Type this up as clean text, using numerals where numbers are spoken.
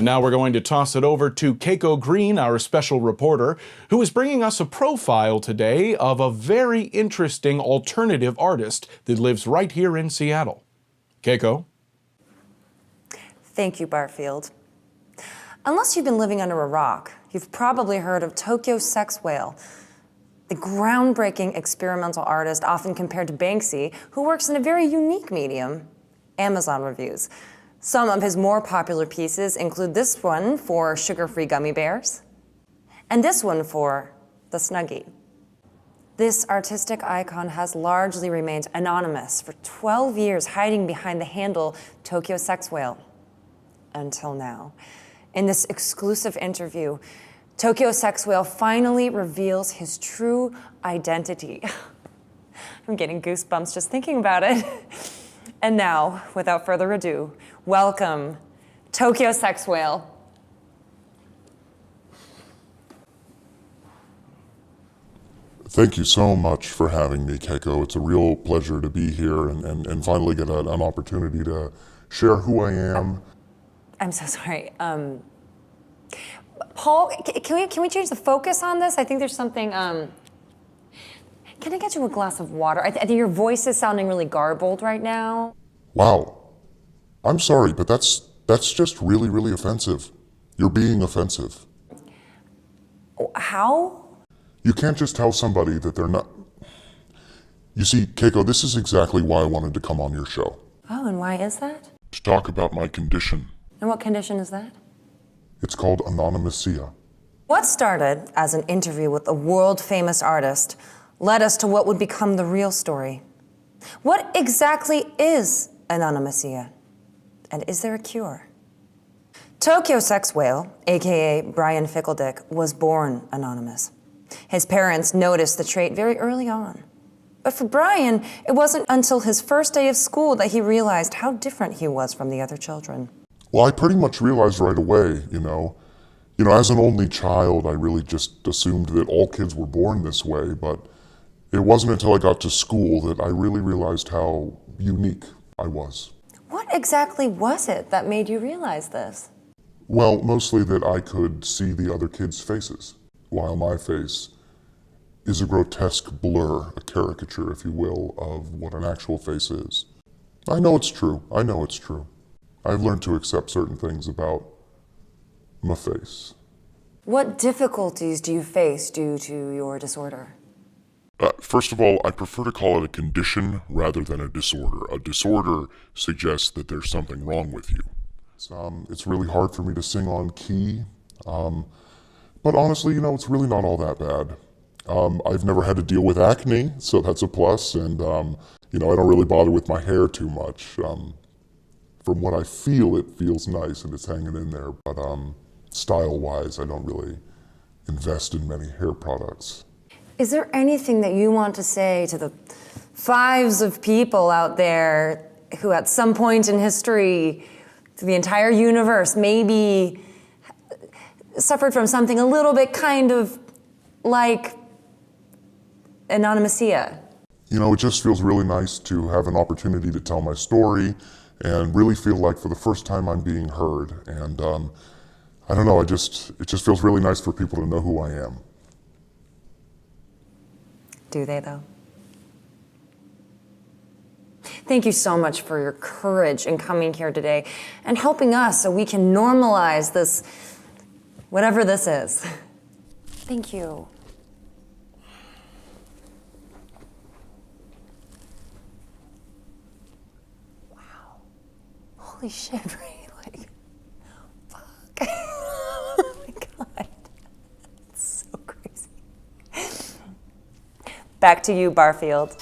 And now we're going to toss it over to Keiko Green, our special reporter, who is bringing us a profile today of a very interesting alternative artist that lives right here in Seattle. Keiko? Thank you, Barfield. Unless you've been living under a rock, you've probably heard of Tokyo Sex Whale, the groundbreaking experimental artist often compared to Banksy, who works in a very unique medium, Amazon reviews. Some of his more popular pieces include this one for sugar-free gummy bears, and this one for the Snuggie. This artistic icon has largely remained anonymous for 12 years, hiding behind the handle Tokyo Sex Whale, until now. In this exclusive interview, Tokyo Sex Whale finally reveals his true identity. I'm getting goosebumps just thinking about it. And now, without further ado, welcome, Tokyo Sex Whale. Thank you so much for having me, Keiko. It's a real pleasure to be here and finally get an opportunity to share who I am. I'm so sorry. Paul, can we change the focus on this? I think there's something, can I get you a glass of water? I think your voice is sounding really garbled right now. Wow. I'm sorry, but that's just really, really offensive. You're being offensive. How? You can't just tell somebody that they're not... You see, Keiko, this is exactly why I wanted to come on your show. Oh, and why is that? To talk about my condition. And what condition is that? It's called anonymasia. What started as an interview with a world-famous artist led us to what would become the real story. What exactly is anonymasia? And is there a cure? Tokyo Sex Whale, aka Brian Fickledick, was born anonymous. His parents noticed the trait very early on. But for Brian, it wasn't until his first day of school that he realized how different he was from the other children. Well, I pretty much realized right away, you know, as an only child, I really just assumed that all kids were born this way, but it wasn't until I got to school that I really realized how unique I was. What exactly was it that made you realize this? Well, mostly that I could see the other kids' faces, while my face is a grotesque blur, a caricature, if you will, of what an actual face is. I know it's true. I know it's true. I've learned to accept certain things about my face. What difficulties do you face due to your disorder? First of all, I prefer to call it a condition rather than a disorder. A disorder suggests that there's something wrong with you. It's really hard for me to sing on key, but honestly, it's really not all that bad. I've never had to deal with acne, so that's a plus, and I don't really bother with my hair too much. From what I feel, it feels nice and it's hanging in there, but style-wise, I don't really invest in many hair products. Is there anything that you want to say to the fives of people out there who at some point in history, to the entire universe, maybe suffered from something a little bit kind of like anonymasia? It just feels really nice to have an opportunity to tell my story and really feel like for the first time I'm being heard. And I don't know, it just feels really nice for people to know who I am. Do they, though? Thank you so much for your courage in coming here today and helping us so we can normalize this, whatever this is. Thank you. Wow. Holy shit, right? Like, fuck. Oh my God. It's so crazy. Back to you, Barfield.